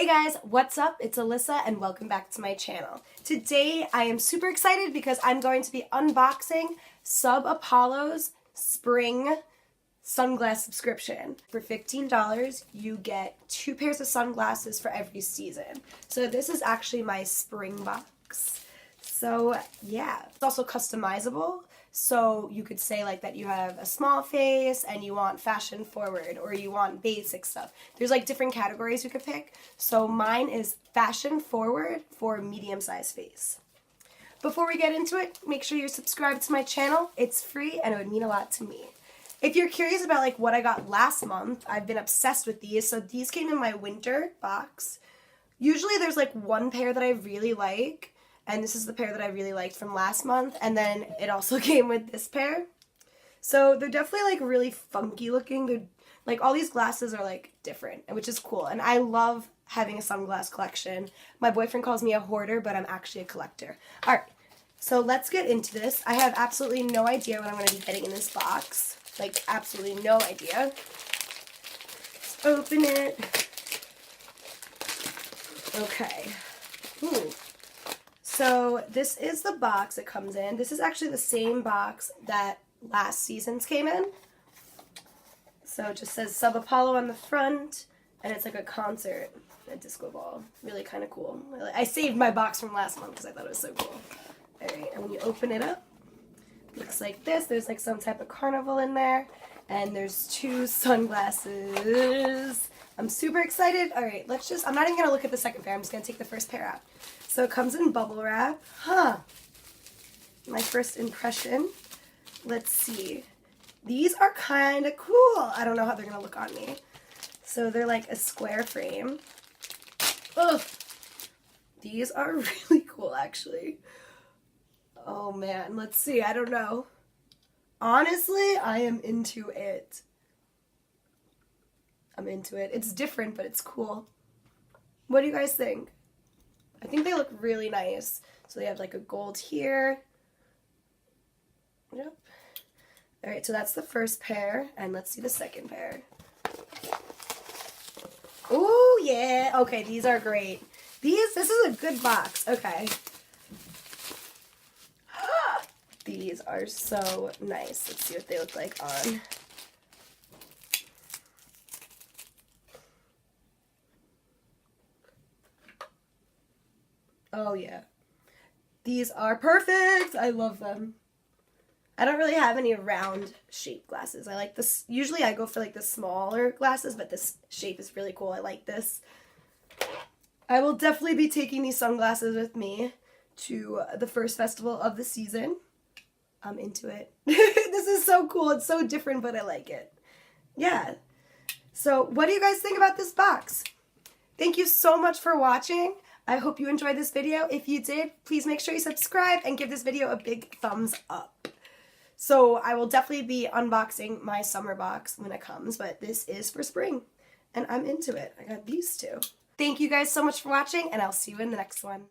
Hey guys, what's up? It's Alyssa and welcome back to my channel. Today I am super excited because I'm going to be unboxing Sub Apollo's spring sunglass subscription. For $15, you get 2 pairs of sunglasses for every season. So this is actually my spring box. So yeah, it's also customizable. So you could say like that you have a small face and you want fashion forward or you want basic stuff. There's like different categories you could pick. So mine is fashion forward for medium-sized face. Before we get into it, make sure you're subscribed to my channel. It's free and it would mean a lot to me. If you're curious about like what I got last month, I've been obsessed with these. So these came in my winter box. Usually there's like one pair that I really like. And this is the pair that I really liked from last month. And then it also came with this pair. So they're definitely like really funky looking. They're like all these glasses are like different, which is cool. And I love having a sunglass collection. My boyfriend calls me a hoarder, but I'm actually a collector. All right, so let's get into this. I have absolutely no idea what I'm going to be getting in this box. Like absolutely no idea. Let's open it. Okay. Ooh. So this is the box it comes in. This is actually the same box that last season's came in. So it just says Sub Apollo on the front, and it's like a concert, a disco ball. Really kind of cool. I saved my box from last month because I thought it was so cool. Alright, and when you open it up, it looks like this. There's like some type of carnival in there, and there's 2 sunglasses. I'm super excited. Alright, I'm not even going to look at the second pair. I'm just going to take the first pair out. So it comes in bubble wrap. My first impression. Let's see. These are kind of cool. I don't know how they're going to look on me. So they're like a square frame. Ugh. These are really cool, actually. Oh, man. Let's see. I don't know. Honestly, I am into it. I'm into it. It's different, but it's cool. What do you guys think? I think they look really nice. So they have like a gold here. Yep. Alright, so that's the first pair. And let's see the second pair. Ooh, yeah. Okay, these are great. This is a good box. Okay. These are so nice. Let's see what they look like on. Oh yeah. These are perfect! I love them. I don't really have any round shaped glasses. I like this. Usually I go for like the smaller glasses, but this shape is really cool. I like this. I will definitely be taking these sunglasses with me to the first festival of the season. I'm into it. This is so cool. It's so different, but I like it. Yeah. So what do you guys think about this box? Thank you so much for watching. I hope you enjoyed this video. If you did, please make sure you subscribe and give this video a big thumbs up. So I will definitely be unboxing my summer box when it comes, but this is for spring, and I'm into it. I got these 2. Thank you guys so much for watching, and I'll see you in the next one.